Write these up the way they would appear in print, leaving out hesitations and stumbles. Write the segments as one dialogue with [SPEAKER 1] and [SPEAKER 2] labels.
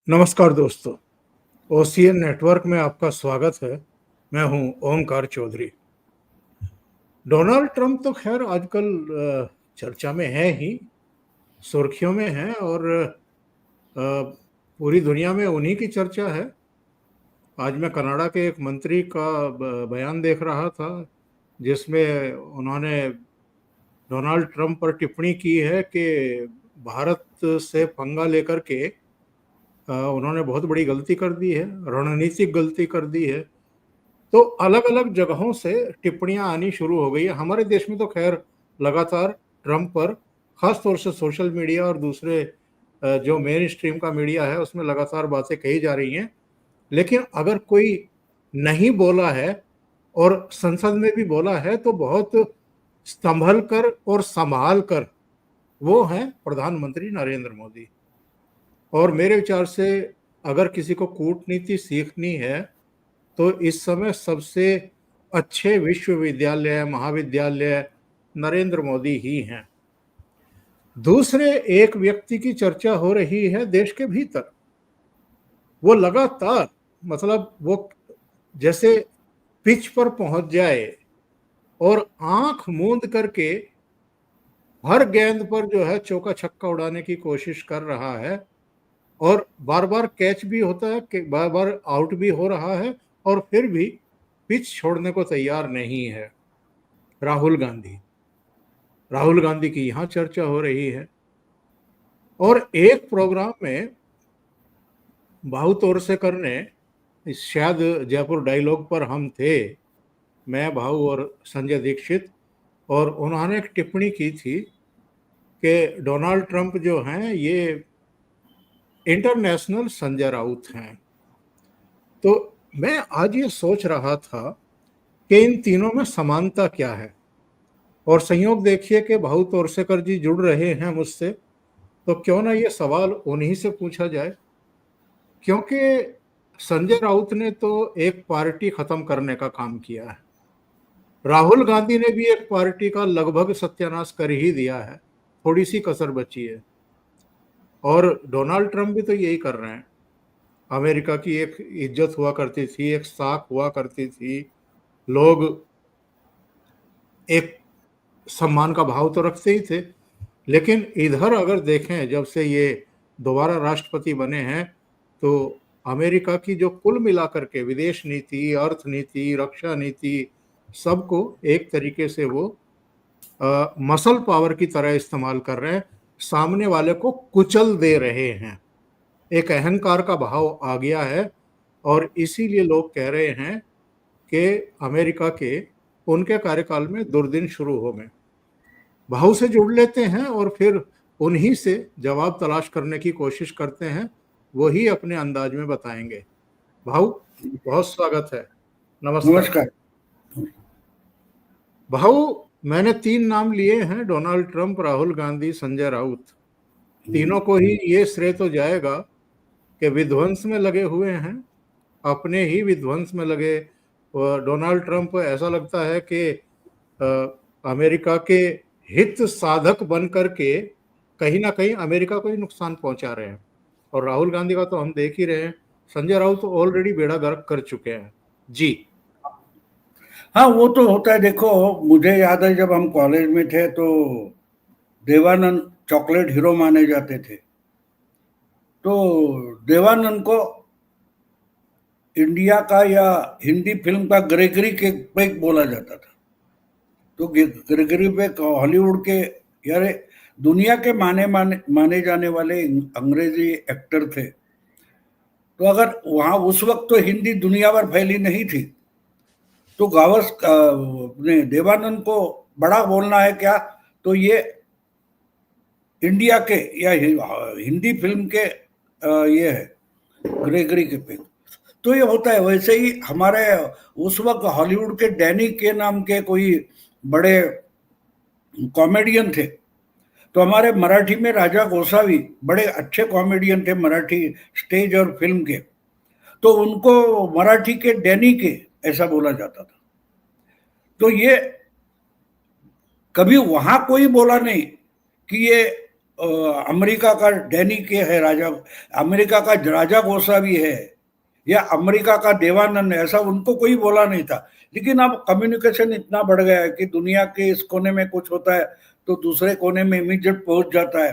[SPEAKER 1] नमस्कार दोस्तों, OCN network में आपका स्वागत है। मैं हूं ओमकार चौधरी। डोनाल्ड ट्रंप तो खैर आजकल चर्चा में है ही, सुर्खियों में है और पूरी दुनिया में उन्हीं की चर्चा है। आज मैं कनाडा के एक मंत्री का बयान देख रहा था, जिसमें उन्होंने डोनाल्ड ट्रंप पर टिप्पणी की है कि भारत से पंगा लेकर के उन्होंने बहुत बड़ी गलती कर दी है, रणनीतिक गलती कर दी है। तो अलग-अलग जगहों से टिप्पणियां आनी शुरू हो गई है। हमारे देश में तो खैर लगातार ट्रंप पर खास तौर से सोशल मीडिया और दूसरे जो मेन स्ट्रीम का मीडिया है उसमें लगातार बातें कही जा रही हैं। लेकिन अगर कोई नहीं बोला है और संसद में भी बोला है तो बहुत संभल कर और संभाल कर, वो हैं प्रधानमंत्री नरेंद्र मोदी। और मेरे विचार से अगर किसी को कूटनीति सीखनी है तो इस समय सबसे अच्छे विश्वविद्यालय, महाविद्यालय नरेंद्र मोदी ही हैं। दूसरे एक व्यक्ति की चर्चा हो रही है देश के भीतर। वो लगातार, मतलब वो जैसे पिच पर पहुंच जाए और आंख मूंद करके हर गेंद पर जो है चौका छक्का उड़ाने की कोशिश कर रहा है और बार बार कैच भी होता है, बार बार आउट भी हो रहा है और फिर भी पिच छोड़ने को तैयार नहीं है। राहुल गांधी राहुल गांधी की यहां चर्चा हो रही है। और एक प्रोग्राम में भाऊ तोरसेकर ने, शायद जयपुर डायलॉग पर हम थे, मैं, भाऊ और संजय दीक्षित, और उन्होंने एक टिप्पणी की थी कि डोनाल्ड ट्रंप जो हैं ये इंटरनेशनल संजय राउत हैं। तो मैं आज ये सोच रहा था कि इन तीनों में समानता क्या है। और संयोग देखिए कि भाऊ तोरसेकर जी जुड़ रहे हैं मुझसे, तो क्यों ना ये सवाल उन्हीं से पूछा जाए। क्योंकि संजय राउत ने तो एक पार्टी खत्म करने का काम किया है, राहुल गांधी ने भी एक पार्टी का लगभग सत्यानाश कर ही दिया है, थोड़ी सी कसर बची है। और डोनाल्ड ट्रंप भी तो यही कर रहे हैं। अमेरिका की एक इज्जत हुआ करती थी, एक साख हुआ करती थी, लोग एक सम्मान का भाव तो रखते ही थे। लेकिन इधर अगर देखें, जब से ये दोबारा राष्ट्रपति बने हैं, तो अमेरिका की जो कुल मिलाकर के विदेश नीति, अर्थनीति, रक्षा नीति, सबको एक तरीके से वो मसल पावर की तरह इस्तेमाल कर रहे हैं, सामने वाले को कुचल दे रहे हैं। एक अहंकार का भाव आ गया है और इसीलिए लोग कह रहे हैं कि अमेरिका के उनके कार्यकाल में दुर्दिन शुरू हो गए। भाव से जुड़ लेते हैं और फिर उन्हीं से जवाब तलाश करने की कोशिश करते हैं, वही अपने अंदाज में बताएंगे। भाव, बहुत स्वागत है। नमस्कार।
[SPEAKER 2] नमस्कार।
[SPEAKER 1] भाव, मैंने 3 नाम लिए हैं, डोनाल्ड ट्रंप, राहुल गांधी, संजय राउत। तीनों को ही ये श्रेय तो जाएगा कि विध्वंस में लगे हुए हैं, अपने ही विध्वंस में लगे। डोनाल्ड ट्रंप ऐसा लगता है कि अमेरिका के हित साधक बन करके कहीं ना कहीं अमेरिका को ही नुकसान पहुंचा रहे हैं। और राहुल गांधी का तो हम देख ही रहे हैं, संजय राउत तो ऑलरेडी बेड़ा गर्क कर चुके हैं। जी
[SPEAKER 2] हाँ, वो तो होता है। देखो, मुझे याद है जब हम कॉलेज में थे तो देवानंद चॉकलेट हीरो माने जाते थे। तो देवानंद को इंडिया का या हिंदी फिल्म का ग्रेगरी के पेग बोला जाता था। तो ग्रेगरी पेग हॉलीवुड के, यार, दुनिया के माने माने माने जाने वाले अंग्रेजी एक्टर थे। तो अगर वहां उस वक्त तो हिंदी दुनिया भर फैली नहीं थी, तो ने देवानंद को बड़ा बोलना है क्या, तो ये इंडिया के या हिंदी फिल्म के ये है ग्रेगरी के पे। तो ये होता है। वैसे ही हमारे उस वक्त हॉलीवुड के डैनी के नाम के कोई बड़े कॉमेडियन थे। तो हमारे मराठी में राजा गोसावी बड़े अच्छे कॉमेडियन थे, मराठी स्टेज और फिल्म के। तो उनको मराठी के डैनी के ऐसा बोला जाता था। तो ये कभी वहां कोई बोला नहीं कि ये अमेरिका का डैनी के है राजा, अमेरिका का राजा गोसावी है, या अमेरिका का देवानंद, ऐसा उनको कोई बोला नहीं था। लेकिन अब कम्युनिकेशन इतना बढ़ गया है कि दुनिया के इस कोने में कुछ होता है तो दूसरे कोने में इमीडिएट पहुंच जाता है,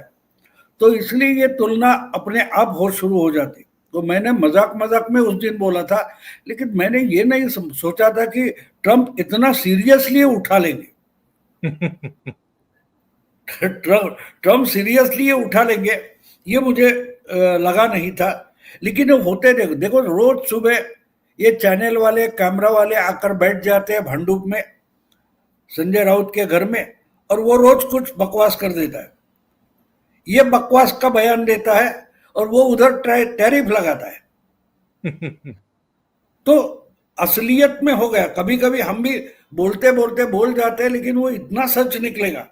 [SPEAKER 2] तो इसलिए ये तुलना अपने आप हो शुरू हो जाती। तो मैंने मजाक मजाक में उस दिन बोला था, लेकिन मैंने ये नहीं सोचा था कि ट्रम्प इतना सीरियसली उठा लेंगे। ट्रम्प सीरियसली ये उठा लेंगे ये मुझे लगा नहीं था। लेकिन होते देखो देखो, रोज सुबह ये चैनल वाले कैमरा वाले आकर बैठ जाते हैं भंडूप में संजय राउत के घर में, और वो रोज कुछ बकवास कर देता है, ये बकवास का बयान देता है और वो उधर टैरिफ लगाता है। तो असलियत में हो गया, कभी कभी हम भी बोलते बोलते बोल जाते हैं, लेकिन वो इतना सच निकलेगा,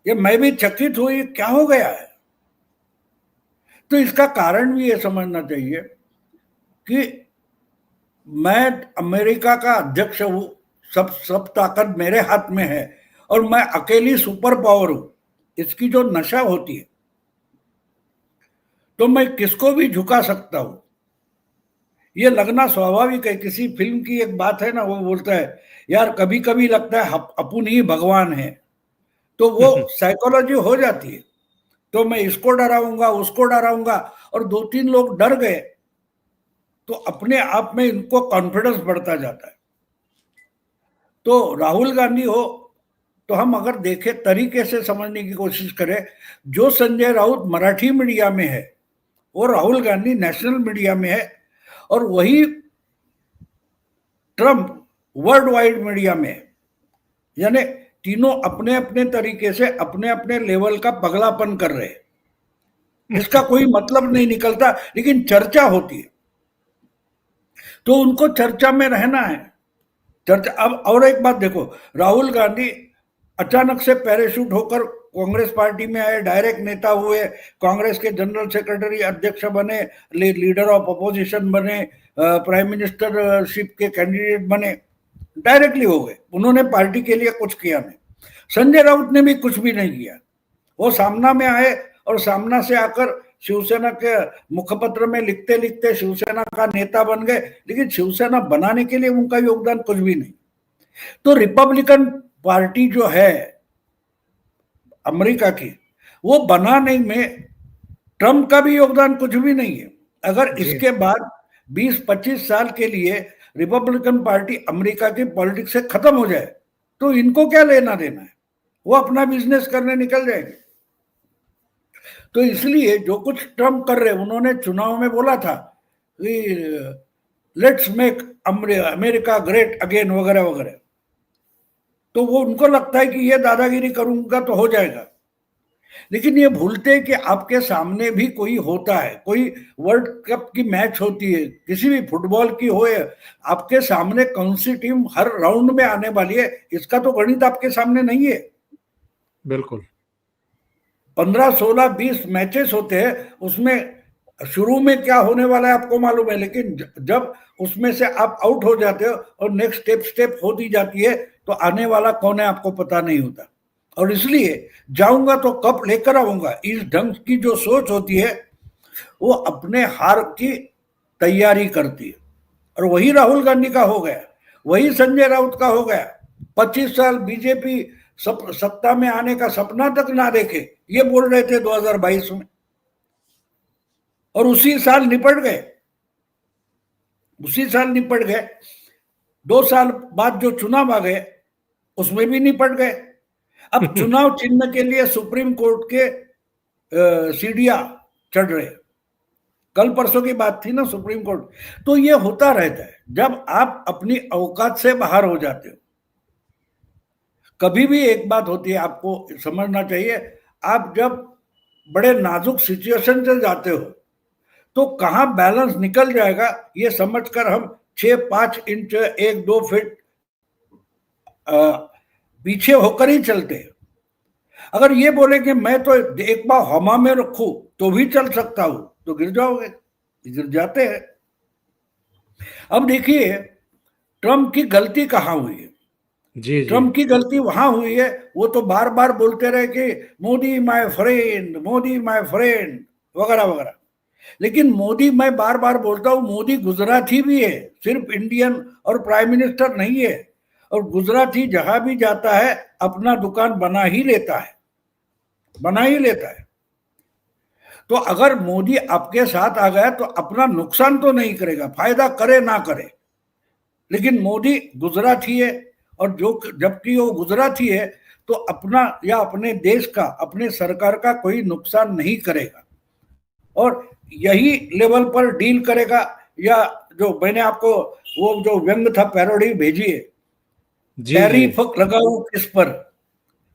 [SPEAKER 2] ये मैं भी चकित हुई क्या हो गया है। तो इसका कारण भी ये समझना चाहिए कि मैं अमेरिका का अध्यक्ष हूं, सब ताकत मेरे हाथ में है, और मैं अकेली सुपर पावर हूं, इसकी जो नशा होती है, तो मैं किसको भी झुका सकता हूं, ये लगना स्वाभाविक है। किसी फिल्म की एक बात है ना, वो बोलता है यार कभी कभी लगता है अपन ही भगवान है, तो वो साइकोलॉजी हो जाती है। तो मैं इसको डराऊंगा उसको डराऊंगा, और 2-3 लोग डर गए तो अपने आप में इनको कॉन्फिडेंस बढ़ता जाता है। तो राहुल गांधी हो, तो हम अगर देखें तरीके से समझने की कोशिश करें, जो संजय राउत मराठी मीडिया में है वो राहुल गांधी नेशनल मीडिया में है, और वही ट्रम्प वर्ल्ड वाइड मीडिया में है। यानी तीनों अपने अपने तरीके से अपने अपने लेवल का पगलापन कर रहे हैं। इसका कोई मतलब नहीं निकलता, लेकिन चर्चा होती है, तो उनको चर्चा में रहना है। चर्चा। अब और एक बात देखो, राहुल गांधी अचानक से पैराशूट होकर कांग्रेस पार्टी में आए, डायरेक्ट नेता हुए, कांग्रेस के जनरल सेक्रेटरी अध्यक्ष बने, लीडर ऑफ अपोजिशन बने, प्राइम मिनिस्टरशिप के कैंडिडेट बने, डायरेक्टली हो गए। उन्होंने पार्टी के लिए कुछ किया नहीं। संजय राउत ने भी कुछ भी नहीं किया, वो सामना में आए और सामना से आकर शिवसेना के मुखपत्र में लिखते लिखते शिवसेना का नेता बन गए, लेकिन शिवसेना बनाने के लिए उनका योगदान कुछ भी नहीं। तो रिपब्लिकन पार्टी जो है अमेरिका की, वो बनाने में ट्रम्प का भी योगदान कुछ भी नहीं है। अगर इसके बाद 20-25 साल के लिए रिपब्लिकन पार्टी अमेरिका की पॉलिटिक्स से खत्म हो जाए तो इनको क्या लेना देना है, वो अपना बिजनेस करने निकल जाएंगे। तो इसलिए जो कुछ ट्रम्प कर रहे, उन्होंने चुनाव में बोला था कि let's make America great again वगैरह वगैरह, तो वो उनको लगता है कि ये दादागिरी करूंगा तो हो जाएगा। लेकिन ये भूलते हैं कि आपके सामने भी कोई होता है, कोई वर्ल्ड कप की मैच होती है, किसी भी फुटबॉल की हो, आपके सामने कौन सी टीम हर राउंड में आने वाली है, इसका तो गणित आपके सामने नहीं है।
[SPEAKER 1] बिल्कुल।
[SPEAKER 2] 15, 16, 20 मैचेस होते हैं, उसमें शुरू में क्या होने वाला है आपको मालूम है, लेकिन जब उसमें से आप आउट हो जाते हो और नेक्स्ट स्टेप होती जाती है, तो आने वाला कौन है आपको पता नहीं होता। और इसलिए जाऊंगा तो कप लेकर आऊंगा, इस ढंग की जो सोच होती है वो अपने हार की तैयारी करती है। और वही राहुल गांधी का हो गया, वही संजय राउत का हो गया। 25 साल बीजेपी सत्ता में आने का सपना तक ना देखे, ये बोल रहे थे 2022 में, और उसी साल निपट गए, उसी साल निपट गए। 2 साल बाद जो चुनाव आ गए उसमें भी निपट गए। अब चुनाव चिन्ह के लिए सुप्रीम कोर्ट के सीढ़ियां चढ़ रहे, कल परसों की बात थी ना सुप्रीम कोर्ट। तो ये होता रहता है जब आप अपनी औकात से बाहर हो जाते हो। कभी भी एक बात होती है, आपको समझना चाहिए, आप जब बड़े नाजुक सिचुएशन से जाते हो तो कहां बैलेंस निकल जाएगा ये समझकर हम 6-5 इंच 1-2 फीट पीछे होकर ही चलते हैं। अगर ये बोले कि मैं तो एक बार हवा में रखूं तो भी चल सकता हूं, तो गिर जाओगे, गिर जाते हैं। अब देखिए ट्रम्प की गलती कहां हुई है।
[SPEAKER 1] जी जी।
[SPEAKER 2] ट्रम्प की गलती वहां हुई है, वो तो बार बार बोलते रहे कि Modi my friend, Modi my friend, वगैरह वगैरह। लेकिन मोदी, मैं बार बार बोलता हूं, मोदी गुजराती भी है, सिर्फ इंडियन और प्राइम मिनिस्टर नहीं है। और गुजराती जहां भी जाता है अपना दुकान बना ही लेता है, बना ही लेता है। तो अगर मोदी आपके साथ आ गया तो अपना नुकसान तो नहीं करेगा, फायदा करे ना करे। लेकिन मोदी गुजराती है, और जो जबकि वो गुजराती है तो अपना या अपने देश का, अपने सरकार का कोई नुकसान नहीं करेगा, और यही लेवल पर डील करेगा। या जो मैंने आपको वो जो व्यंग था, पैरोडी भेजी है,
[SPEAKER 1] जी जी।
[SPEAKER 2] टैरिफ लगाओ किस पर,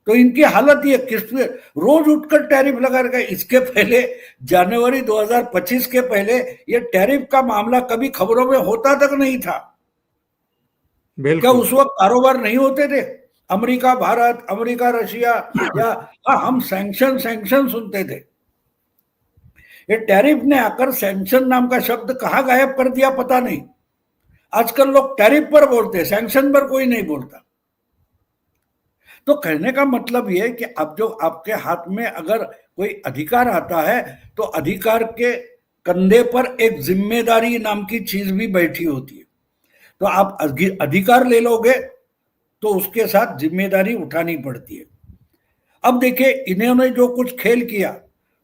[SPEAKER 2] तो इनकी हालत ये, किस पे रोज उठकर टैरिफ लगा रखा है। इसके पहले जनवरी 2025 के पहले ये टैरिफ का मामला कभी खबरों में होता तक नहीं था। क्या
[SPEAKER 1] बिल्कुल।
[SPEAKER 2] उस वक्त कारोबार नहीं होते थे? अमेरिका भारत, अमेरिका रशिया, या हाँ, हम सैंक्शन सैंक्शन सुनते थे। ये टैरिफ ने आकर सैंक्शन नाम का शब्द कहाँ गायब कर दिया पता नहीं। आजकल लोग टैरिफ पर बोलते हैं, सैंक्शन पर कोई नहीं बोलता। तो कहने का मतलब ये है कि अब जो आपके हाथ में अगर कोई अधिकार आता है तो अधिकार के कंधे पर एक जिम्मेदारी नाम की चीज भी बैठी होती है। तो आप अधिकार ले लोगे तो उसके साथ जिम्मेदारी उठानी पड़ती है। अब देखिए, इन्होंने जो कुछ खेल किया,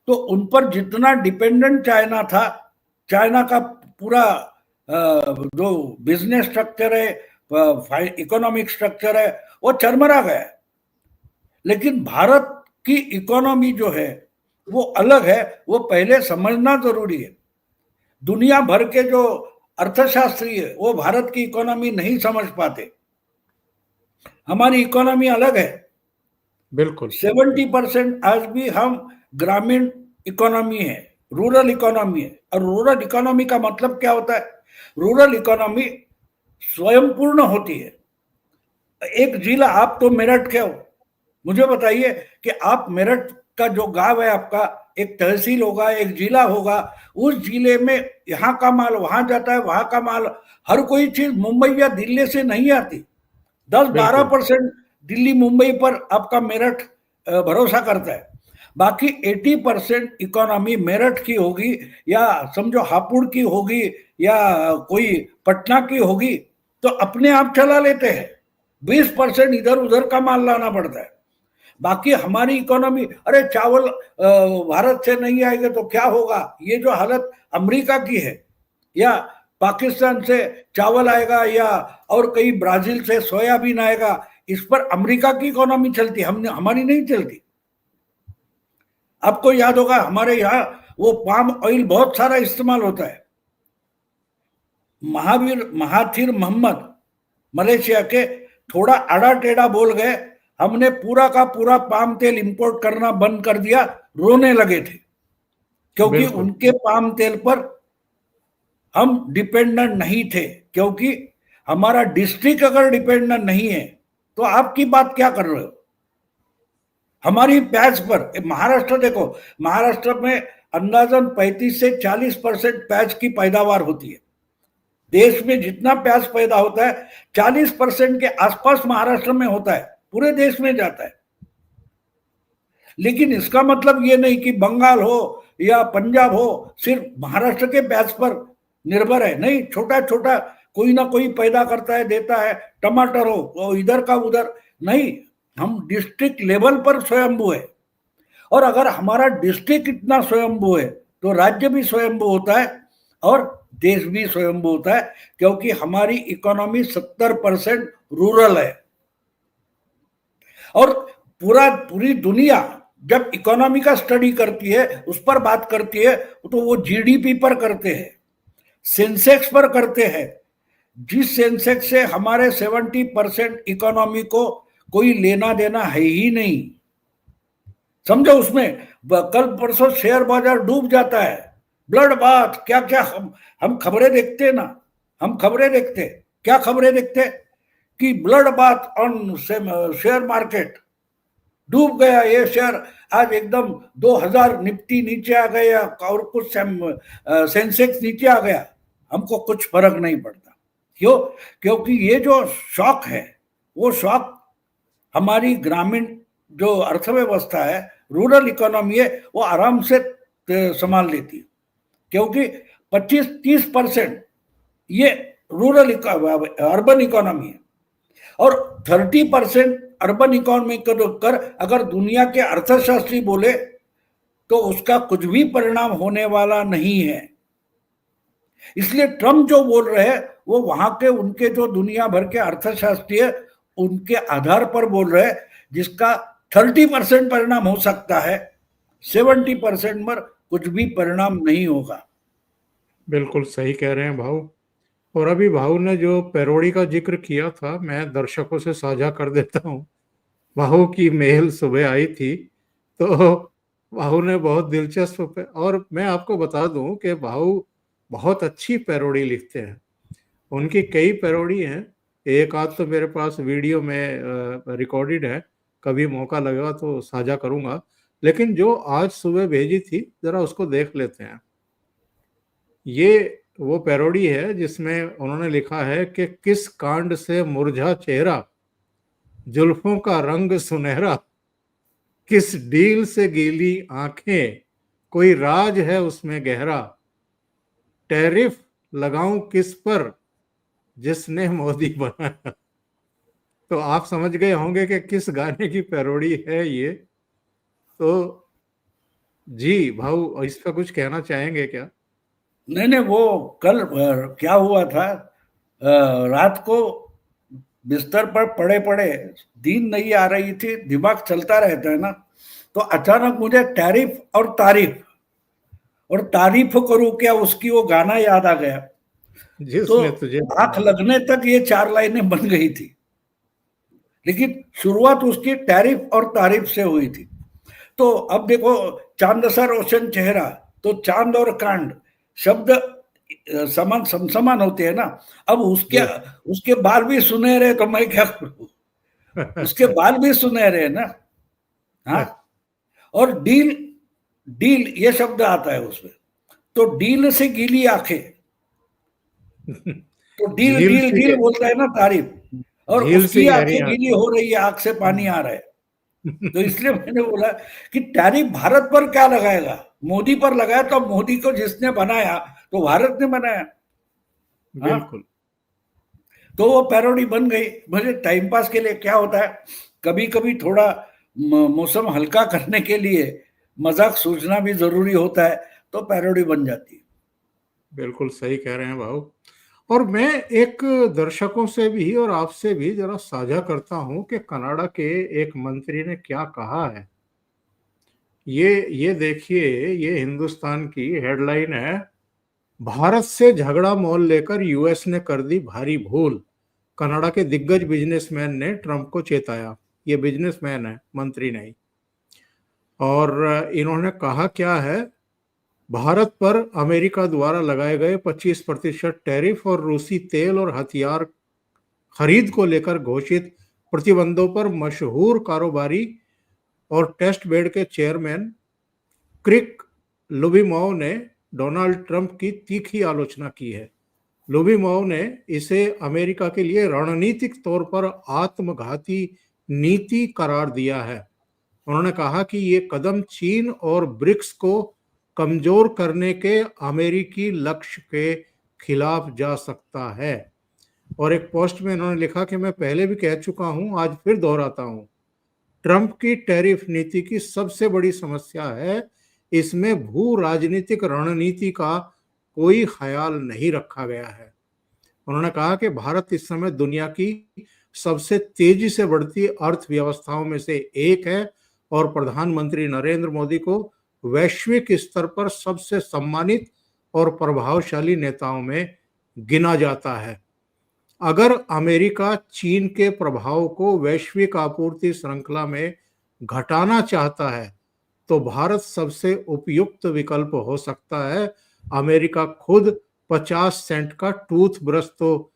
[SPEAKER 2] तो उन पर जितना डिपेंडेंट चाइना था, चाइना का पूरा जो बिजनेस स्ट्रक्चर है, इकोनॉमिक स्ट्रक्चर है, वो चरमरा गया। लेकिन भारत की इकोनॉमी जो है वो अलग है, वो पहले समझना जरूरी है। दुनिया भर के जो अर्थशास्त्री है वो भारत की इकोनॉमी नहीं समझ पाते। हमारी इकोनॉमी अलग है।
[SPEAKER 1] बिल्कुल
[SPEAKER 2] 70% आज भी हम ग्रामीण इकोनॉमी है, रूरल इकोनॉमी है। और रूरल इकोनॉमी का मतलब क्या होता है? रूरल इकोनॉमी स्वयंपूर्ण होती है। एक जिला, आप तो मेरठ के हो, मुझे बताइए कि आप मेरठ का जो गांव है आपका, एक तहसील होगा, एक जिला होगा, उस जिले में यहाँ का माल वहां जाता है, वहां का माल, हर कोई चीज मुंबई या दिल्ली से नहीं आती। 10-12
[SPEAKER 1] बिल्कुल।
[SPEAKER 2] परसेंट दिल्ली मुंबई पर आपका मेरठ भरोसा करता है। बाकी 80% इकोनॉमी मेरठ की होगी, या समझो हापुड़ की होगी, या कोई पटना की होगी, तो अपने आप चला लेते हैं। 20% इधर उधर का माल लाना पड़ता है। बाकी हमारी इकोनॉमी, अरे चावल भारत से नहीं आएगा तो क्या होगा, ये जो हालत अमेरिका की है, या पाकिस्तान से चावल आएगा, या और कहीं ब्राजील से सोयाबीन आएगा, इस पर अमेरिका की इकोनॉमी चलती, हमने हमारी नहीं चलती। आपको याद होगा हमारे यहाँ वो पाम ऑयल बहुत सारा इस्तेमाल होता है। महाथीर मोहम्मद मलेशिया के थोड़ा आड़ा टेढ़ा बोल गए, हमने पूरा का पूरा पाम तेल इंपोर्ट करना बंद कर दिया, रोने लगे थे, क्योंकि
[SPEAKER 1] बिल्कुल।
[SPEAKER 2] उनके पाम तेल पर हम डिपेंडेंट नहीं थे। क्योंकि हमारा डिस्ट्रिक्ट अगर डिपेंडेंट नहीं है तो आपकी बात क्या कर रहे हो? हमारी प्याज पर, महाराष्ट्र देखो, महाराष्ट्र में अंदाजन 35 से 40% प्याज की पैदावार होती है। देश में जितना प्याज पैदा होता है 40% के आसपास महाराष्ट्र में होता है, पूरे देश में जाता है। लेकिन इसका मतलब ये नहीं कि बंगाल हो या पंजाब हो सिर्फ महाराष्ट्र के प्याज पर निर्भर है। नहीं, छोटा छोटा कोई ना कोई पैदा करता है, देता है। टमाटर हो वो इधर का उधर नहीं, हम डिस्ट्रिक्ट लेवल पर स्वयंभू है। और अगर हमारा डिस्ट्रिक्ट इतना स्वयंभू है तो राज्य भी स्वयंभू होता है और देश भी स्वयंभू होता है, क्योंकि हमारी इकोनॉमी 70% रूरल है। और पूरी दुनिया जब इकोनॉमी का स्टडी करती है, उस पर बात करती है, तो वो जीडीपी पर करते हैं, सेंसेक्स पर करते हैं। जिस सेंसेक्स से हमारे 70% इकोनॉमी को कोई लेना देना है ही नहीं। समझो, उसमें कल परसों शेयर बाजार डूब जाता है, ब्लड बाथ, क्या क्या हम खबरें देखते ना, हम खबरें देखते, क्या खबरें देखते कि blood bath on share market, डूब गया ये शेयर, आज एकदम 2000 निफ्टी नीचे आ गया और कुछ सेंसेक्स नीचे आ गया, हमको कुछ फर्क नहीं पड़ता। क्यों? क्योंकि ये जो शॉक है, वो शॉक हमारी ग्रामीण जो अर्थव्यवस्था है, रूरल इकोनॉमी है, वो आराम से संभाल लेती है, क्योंकि 25-30% ये रूरल अर्बन इकोनॉमी है और 30% अर्बन इकोनॉमी कर अगर दुनिया के अर्थशास्त्री बोले तो उसका कुछ भी परिणाम होने वाला नहीं है। इसलिए ट्रम्प जो बोल रहे हैं वो वहां के उनके जो दुनिया भर के अर्थशास्त्री है उनके आधार पर बोल रहे हैं, जिसका 30% परिणाम हो सकता है, 70% पर कुछ भी परिणाम नहीं होगा।
[SPEAKER 1] बिल्कुल सही कह रहे हैं भाऊ। और अभी भाऊ ने जो पैरोडी का जिक्र किया था, मैं दर्शकों से साझा कर देता हूँ। भाऊ की मेल सुबह आई थी, तो भाऊ ने बहुत दिलचस्प और मैं आपको बता दूं कि भाऊ बहुत अच्छी पैरोडी लिखते हैं। उनकी कई पैरोडी हैं, एक आध तो मेरे पास वीडियो में रिकॉर्डेड है, कभी मौका लगेगा तो साझा करूंगा। लेकिन जो आज सुबह भेजी थी, जरा उसको देख लेते हैं। ये वो पैरोडी है जिसमें उन्होंने लिखा है कि किस कांड से मुरझा चेहरा, जुल्फों का रंग सुनहरा, किस डील से गीली आंखें, कोई राज है उसमें गहरा, टैरिफ लगाऊं किस पर जिसने मोदी बनाया। तो आप समझ गए होंगे कि किस गाने की पैरोडी है ये। तो जी भाऊ, इस पर कुछ कहना चाहेंगे क्या?
[SPEAKER 2] नहीं, वो कल क्या हुआ था, रात को बिस्तर पर पड़े पड़े नींद नहीं आ रही थी, दिमाग चलता रहता है ना, तो अचानक मुझे और तारीफ करूं क्या, उसकी वो गाना याद आ गया। तो
[SPEAKER 1] जिसने तुझे
[SPEAKER 2] आंख लगने तक ये 4 लाइनें बन गई थी, लेकिन शुरुआत उसकी टैरिफ और तारीफ से हुई थी। तो अब देखो, चांद सा रोशन चेहरा, तो चांद और कांड शब्द समान समसमान होते हैं ना। अब उसके
[SPEAKER 1] जी।
[SPEAKER 2] उसके बाल भी सुनहरे, तो मैं क्या करूं, उसके बाल भी सुनहरे है ना। हाँ, और डील, डील ये शब्द आता है उसमें, तो डील से गीली आंखें, तो डील
[SPEAKER 1] झील
[SPEAKER 2] डील
[SPEAKER 1] से
[SPEAKER 2] डील बोलता है ना तारीफ, और
[SPEAKER 1] झील से
[SPEAKER 2] उसकी
[SPEAKER 1] गहरी
[SPEAKER 2] आंखें गीली
[SPEAKER 1] आंखें।
[SPEAKER 2] हो रही है, आंख से पानी आ रहा है। तो इसलिए मैंने बोला कि टैरिफ भारत पर क्या लगाएगा, मोदी पर लगाया, तो मोदी को जिसने बनाया तो भारत ने बनाया। हाँ,
[SPEAKER 1] बिल्कुल।
[SPEAKER 2] तो वो पैरोडी बन गई। मुझे टाइम पास के लिए क्या होता है, कभी कभी थोड़ा मौसम हल्का करने के लिए मजाक सूझना भी जरूरी होता है, तो पैरोडी बन जाती है।
[SPEAKER 1] बिल्कुल सही कह रहे हैं भाऊ। और मैं एक दर्शकों से भी और आपसे भी जरा साझा करता हूं कि कनाडा के एक मंत्री ने क्या कहा है। ये देखिए, ये हिंदुस्तान की हेडलाइन है, भारत से झगड़ा मोल लेकर यूएस ने कर दी भारी भूल। कनाडा के दिग्गज बिजनेसमैन ने ट्रंप को चेताया। ये बिजनेसमैन है, मंत्री नहीं। और इन्होंने कहा क्या है, भारत पर अमेरिका द्वारा लगाए गए 25% टैरिफ और रूसी तेल और हथियार खरीद को लेकर घोषित प्रतिबंधों पर मशहूर कारोबारी और टेस्ट बेड के चेयरमैन क्रिक लुबिमोव ने डोनाल्ड ट्रंप की तीखी आलोचना की है। लुबिमोव ने इसे अमेरिका के लिए रणनीतिक तौर पर आत्मघाती नीति करार दिया है। उन्होंने कहा कि ये कदम चीन और ब्रिक्स को कमजोर करने के अमेरिकी लक्ष्य के खिलाफ जा सकता है। और एक पोस्ट में इन्होंने लिखा कि मैं पहले भी कह चुका हूं, आज फिर दोहराता हूं, ट्रंप की टैरिफ नीति की सबसे बड़ी समस्या है, इसमें भू राजनीतिक रणनीति का कोई ख्याल नहीं रखा गया है। उन्होंने कहा कि भारत इस समय दुनिया की सबसे तेजी से बढ़ती अर्थव्यवस्थाओं में से एक है और प्रधानमंत्री नरेंद्र मोदी को वैश्विक स्तर पर सबसे सम्मानित और प्रभावशाली नेताओं में गिना जाता है। अगर अमेरिका चीन के प्रभाव को वैश्विक आपूर्ति श्रृंखला में घटाना चाहता है तो भारत सबसे उपयुक्त विकल्प हो सकता है। अमेरिका खुद 50 सेंट का टूथब्रश तो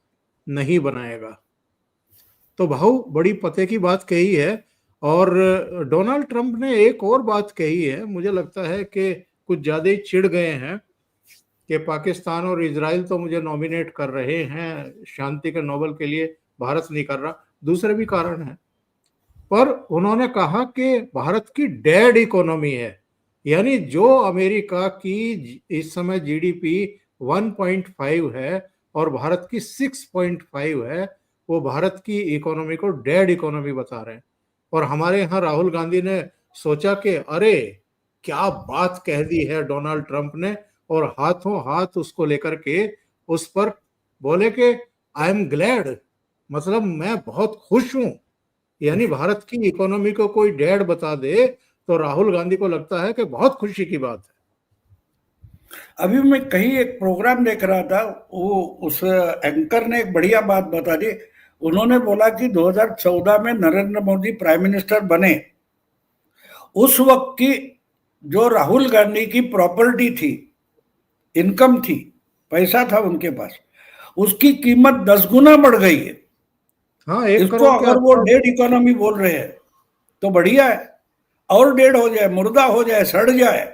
[SPEAKER 1] नहीं बनाएगा। तो भाऊ, बड़ी पते की बात कही है। और डोनाल्ड ट्रंप ने एक और बात कही है, मुझे लगता है कि कुछ ज्यादा ही चिढ़ गए हैं कि पाकिस्तान और इजराइल तो मुझे नॉमिनेट कर रहे हैं शांति के नोबेल के लिए, भारत नहीं कर रहा। दूसरे भी कारण हैं। पर उन्होंने कहा कि भारत की डेड इकोनॉमी है, यानी जो अमेरिका की इस समय जीडीपी 1.5 है और भारत की 6.5 है, वो भारत की इकोनॉमी को डेड इकोनॉमी बता रहे हैं। और हमारे यहाँ राहुल गांधी ने सोचा कि अरे क्या बात कह दी है डोनाल्ड ट्रंप ने, और हाथों हाथ उसको लेकर के उस पर बोले कि आई एम ग्लैड, मतलब मैं बहुत खुश हूं। यानी भारत की इकोनॉमी को कोई डेड बता दे तो राहुल गांधी को लगता है कि बहुत खुशी की बात है।
[SPEAKER 2] अभी मैं कहीं एक प्रोग्राम देख रहा था, वो उस एंकर ने एक बढ़िया बात बता दी। उन्होंने बोला कि 2014 में नरेंद्र मोदी प्राइम मिनिस्टर बने, उस वक्त की जो राहुल गांधी की प्रॉपर्टी थी, इनकम थी, पैसा था उनके पास, उसकी कीमत 10 गुना बढ़ गई है।
[SPEAKER 1] हाँ, 1
[SPEAKER 2] इसको
[SPEAKER 1] करोड़ के
[SPEAKER 2] अगर वो
[SPEAKER 1] आसपास।
[SPEAKER 2] डेड इकोनॉमी बोल रहे हैं तो बढ़िया है, और डेड हो जाए, मुर्दा हो जाए, सड़ जाए।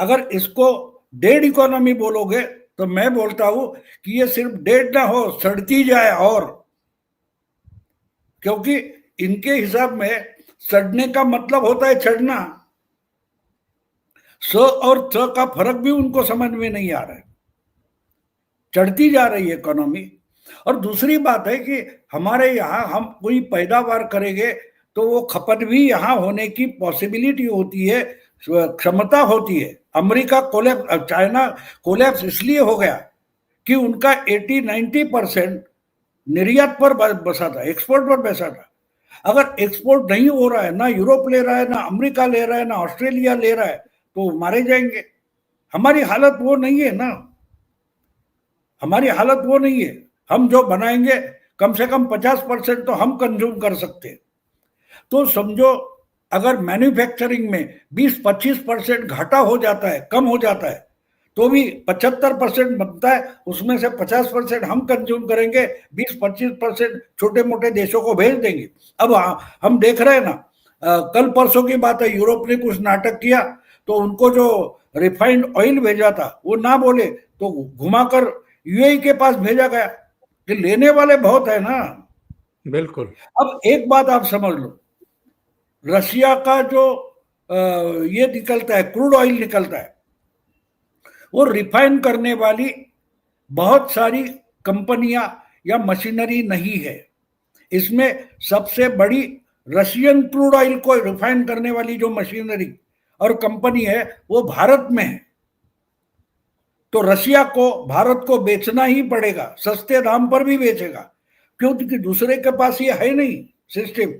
[SPEAKER 2] अगर इसको डेड इकोनॉमी बोलोगे तो मैं बोलता हूं कि ये सिर्फ डेड ना हो, सड़ती जाए। और क्योंकि इनके हिसाब में सड़ने का मतलब होता है चढ़ना। स और च का फर्क भी उनको समझ में नहीं आ रहा है। चढ़ती जा रही है इकोनॉमी। और दूसरी बात है कि हमारे यहाँ हम कोई पैदावार करेंगे तो वो खपत भी यहाँ होने की पॉसिबिलिटी होती है, क्षमता होती है। अमेरिका कोलैप्स, चाइना कोलैप्स इसलिए हो गया कि उनका 80-90% निर्यात पर बसा था, एक्सपोर्ट पर बसा था। अगर एक्सपोर्ट नहीं हो रहा है, ना यूरोप ले रहा है, ना अमेरिका ले रहा है, ना ऑस्ट्रेलिया ले रहा है, तो मारे जाएंगे। हमारी हालत वो नहीं है ना, हमारी हालत वो नहीं है। हम जो बनाएंगे कम से कम 50% तो हम कंज्यूम कर सकते हैं। तो समझो अगर मैन्युफैक्चरिंग में 20-25% घाटा हो जाता है, कम हो जाता है, तो भी 75% बनता है, उसमें से 50% हम कंज्यूम करेंगे, 20-25% छोटे मोटे देशों को भेज देंगे। अब हम देख रहे हैं ना, कल परसों की बात है, यूरोप ने कुछ नाटक किया तो उनको जो रिफाइंड ऑयल भेजा था वो ना बोले तो घुमाकर यूएई के पास भेजा गया। कि लेने वाले बहुत है ना।
[SPEAKER 1] बिल्कुल।
[SPEAKER 2] अब एक बात आप समझ लो, रशिया का जो ये निकलता है, क्रूड ऑयल निकलता है, वो रिफाइन करने वाली बहुत सारी कंपनियां या मशीनरी नहीं है। इसमें सबसे बड़ी रशियन क्रूड ऑयल को रिफाइन करने वाली जो मशीनरी और कंपनी है वो भारत में है। तो रशिया को भारत को बेचना ही पड़ेगा, सस्ते दाम पर भी बेचेगा, क्योंकि दूसरे के पास ये है नहीं सिस्टम।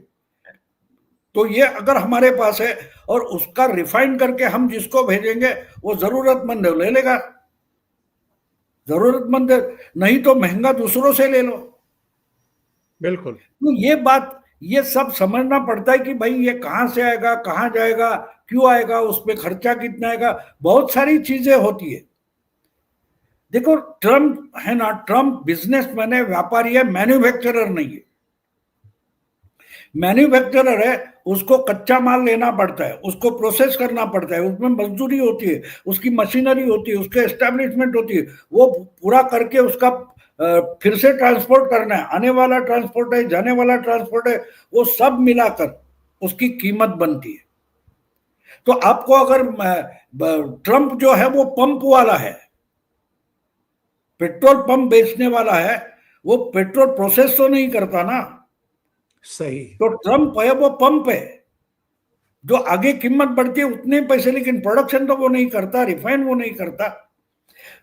[SPEAKER 2] तो ये अगर हमारे पास है और उसका रिफाइन करके हम जिसको भेजेंगे वो जरूरतमंद ले लेगा, जरूरतमंद नहीं तो महंगा दूसरों से ले लो।
[SPEAKER 1] बिल्कुल।
[SPEAKER 2] तो ये बात, ये सब समझना पड़ता है कि भाई ये कहाँ से आएगा, कहाँ जाएगा, क्यों आएगा, उसमें खर्चा कितना आएगा, बहुत सारी चीजें होती है। देखो ट्रम्प है ना, ट्रम्प बिजनेसमैन है, व्यापारी है, मैन्युफैक्चरर नहीं है। मैन्युफैक्चरर है, उसको कच्चा माल लेना पड़ता है, उसको प्रोसेस करना पड़ता है, उसमें मजदूरी होती है, उसकी मशीनरी होती है, उसके एस्टेब्लिशमेंट होती है, वो पूरा करके उसका फिर से ट्रांसपोर्ट करना है, आने वाला ट्रांसपोर्ट है, जाने वाला ट्रांसपोर्ट है, वो सब मिलाकर उसकी कीमत बनती है। तो आपको अगर ट्रम्प जो है वो पंप वाला है, पेट्रोल पंप बेचने वाला है, वो पेट्रोल प्रोसेस तो नहीं करता ना।
[SPEAKER 1] सही।
[SPEAKER 2] तो ट्रम्प है वो पंप है, जो आगे कीमत बढ़ती है उतने पैसे, लेकिन प्रोडक्शन तो वो नहीं करता, रिफाइन वो नहीं करता।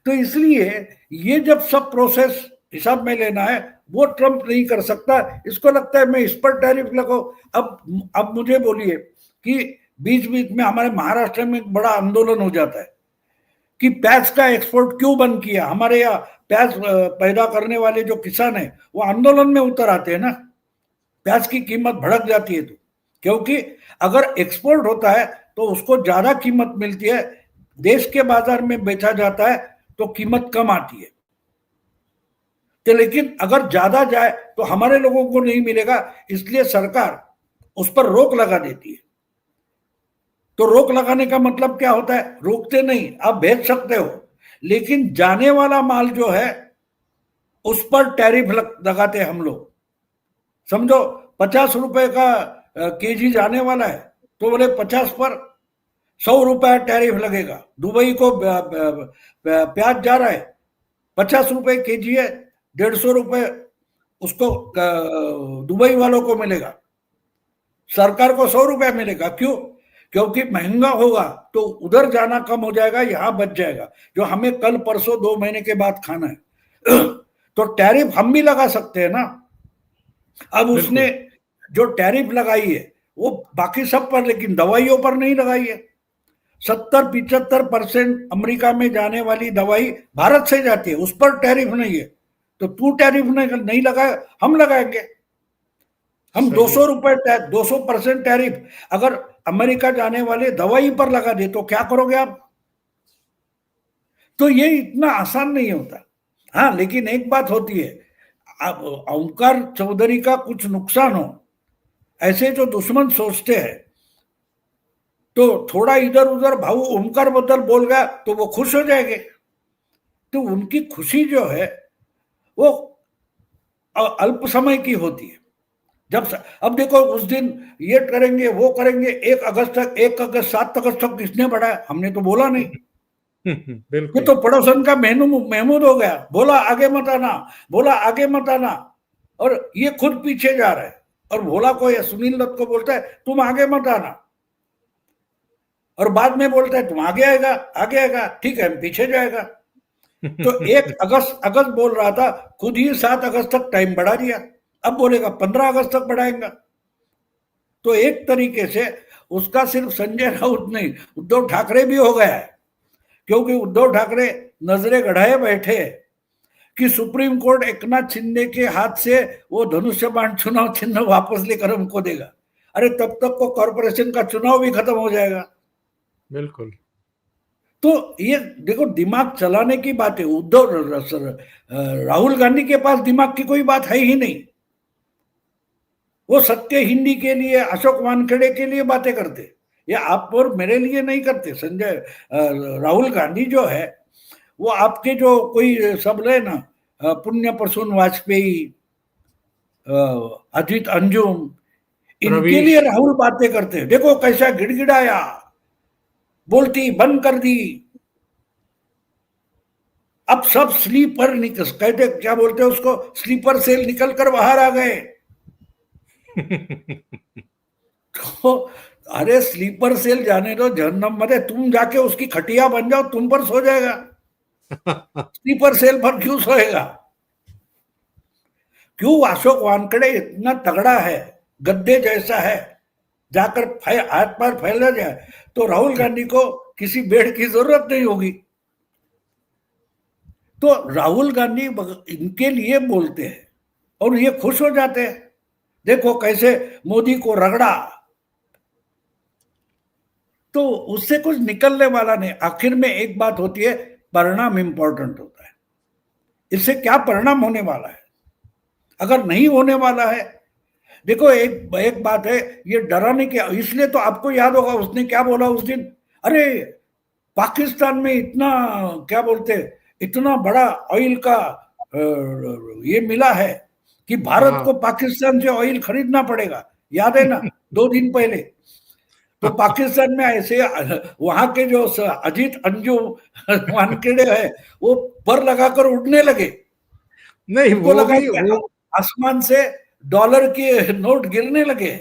[SPEAKER 2] तो इसलिए ये जब सब प्रोसेस हिसाब में लेना है वो ट्रम्प नहीं कर सकता। इसको लगता है मैं इस पर टैरिफ लगाऊं। अब मुझे बोलिए कि बीच बीच में हमारे महाराष्ट्र में एक बड़ा आंदोलन हो जाता है कि प्याज का एक्सपोर्ट क्यों बंद किया। हमारे यहाँ प्याज पैदा करने वाले जो किसान है वो आंदोलन में उतर आते हैं ना, प्याज की कीमत भड़क जाती है। तो क्योंकि अगर एक्सपोर्ट होता है तो उसको ज्यादा कीमत मिलती है, देश के बाजार में बेचा जाता है तो कीमत कम आती है। तो लेकिन अगर ज्यादा जाए तो हमारे लोगों को नहीं मिलेगा, इसलिए सरकार उस पर रोक लगा देती है। तो रोक लगाने का मतलब क्या होता है, रोकते नहीं, आप भेज सकते हो, लेकिन जाने वाला माल जो है उस पर टैरिफ लगाते हम लोग। समझो 50 रुपए का केजी जाने वाला है, तो बोले 50 पर 100 रुपया टैरिफ लगेगा। दुबई को प्याज जा रहा है, 50 रुपए केजी है, 150 रुपए उसको दुबई वालों को मिलेगा, सरकार को 100 रुपया मिलेगा। क्यों? क्योंकि महंगा होगा तो उधर जाना कम हो जाएगा, यहां बच जाएगा, जो हमें कल परसों 2 महीने के बाद खाना है। तो टैरिफ हम भी लगा सकते हैं ना। अब उसने जो टैरिफ लगाई है वो बाकी सब पर, लेकिन दवाइयों पर नहीं लगाई है। 70-75% अमेरिका में जाने वाली दवाई भारत से जाती है, उस पर टैरिफ नहीं है। तो तू टैरिफ नहीं लगाए, हम लगाएंगे। हम 200 रुपए 200% टैरिफ अगर अमेरिका जाने वाले दवाई पर लगा दे तो क्या करोगे आप? तो ये इतना आसान नहीं होता। हाँ, लेकिन एक बात होती है, अब ओंकार चौधरी का कुछ नुकसान हो, ऐसे जो दुश्मन सोचते हैं, तो थोड़ा इधर उधर भाऊ ओंकार बदल बोल गया तो वो खुश हो जाएंगे। तो उनकी खुशी जो है वो अल्प समय की होती है। जब अब देखो उस दिन ये करेंगे वो करेंगे, 1 अगस्त तक, 1 अगस्त 7 अगस्त तक किसने बढ़ाया? हमने तो बोला नहीं। ये तो पड़ोसन का महमूद हो गया, बोला आगे मत आना, बोला आगे मत आना, और ये खुद पीछे जा रहा है। और भोला को या सुनील दत्त को बोलता है तुम आगे मत आना, और बाद में बोलता है तुम आगे आएगा, आगे आएगा, ठीक है हम पीछे जाएगा। तो 1 अगस्त बोल रहा था, खुद ही 7 अगस्त तक टाइम बढ़ा दिया, अब बोलेगा 15 अगस्त तक बढ़ाएगा। तो एक तरीके से उसका सिर्फ संजय राउत नहीं, उद्धव ठाकरे भी हो गया है। क्योंकि उद्धव ठाकरे नजरें गढ़ाए बैठे कि सुप्रीम कोर्ट एकनाथ शिंदे के हाथ से वो धनुष्य बाण चुनाव चिन्ह वापस लेकर हमको देगा। अरे तब तक को कॉर्पोरेशन का चुनाव भी खत्म हो जाएगा।
[SPEAKER 1] बिल्कुल।
[SPEAKER 2] तो ये देखो दिमाग चलाने की बात है। उद्धव राहुल गांधी के पास दिमाग की कोई बात है ही नहीं। वो सत्य हिंदी के लिए, अशोक वानखेड़े के लिए बातें करते, या आप और मेरे लिए नहीं करते। संजय राहुल गांधी जो है वो आपके जो कोई सब ले ना, पुण्य प्रसून वाजपेयी, अजित अंजुम, इनके लिए राहुल बातें करते हैं। देखो कैसा गिड़गिड़ाया, बोलती बंद कर दी, अब सब स्लीपर निकल, कहते क्या बोलते हैं उसको, स्लीपर सेल निकल कर बाहर आ गए। तो अरे स्लीपर सेल जाने दो, जहन्नम मत है, तुम जाके उसकी खटिया बन जाओ, तुम पर सो जाएगा। स्लीपर सेल पर क्यों सोएगा? क्यों? अशोक वानखेड़े इतना तगड़ा है, गद्दे जैसा है, जाकर हाथ पैर फैला जाए तो राहुल गांधी को किसी बेड की जरूरत नहीं होगी। तो राहुल गांधी इनके लिए बोलते हैं और ये खुश हो जाते हैं। देखो कैसे मोदी को रगड़ा, तो उससे कुछ निकलने वाला नहीं। आखिर में एक बात होती है, परिणाम इंपॉर्टेंट होता है। इससे क्या परिणाम होने वाला है, अगर नहीं होने वाला है। देखो एक बात है, ये डराने के, इसलिए तो आपको याद होगा उसने क्या बोला उस दिन, अरे पाकिस्तान में इतना क्या बोलते, इतना बड़ा ऑयल का ये मिला है कि भारत को पाकिस्तान से ऑयल खरीदना पड़ेगा, याद है ना? 2 दिन पहले तो पाकिस्तान में ऐसे वहां के जो अजीत अंजू वानखेड़े है वो पर लगाकर उड़ने लगे।
[SPEAKER 1] नहीं वो
[SPEAKER 2] लगा
[SPEAKER 1] भी वो
[SPEAKER 2] आसमान से डॉलर के नोट गिरने लगे।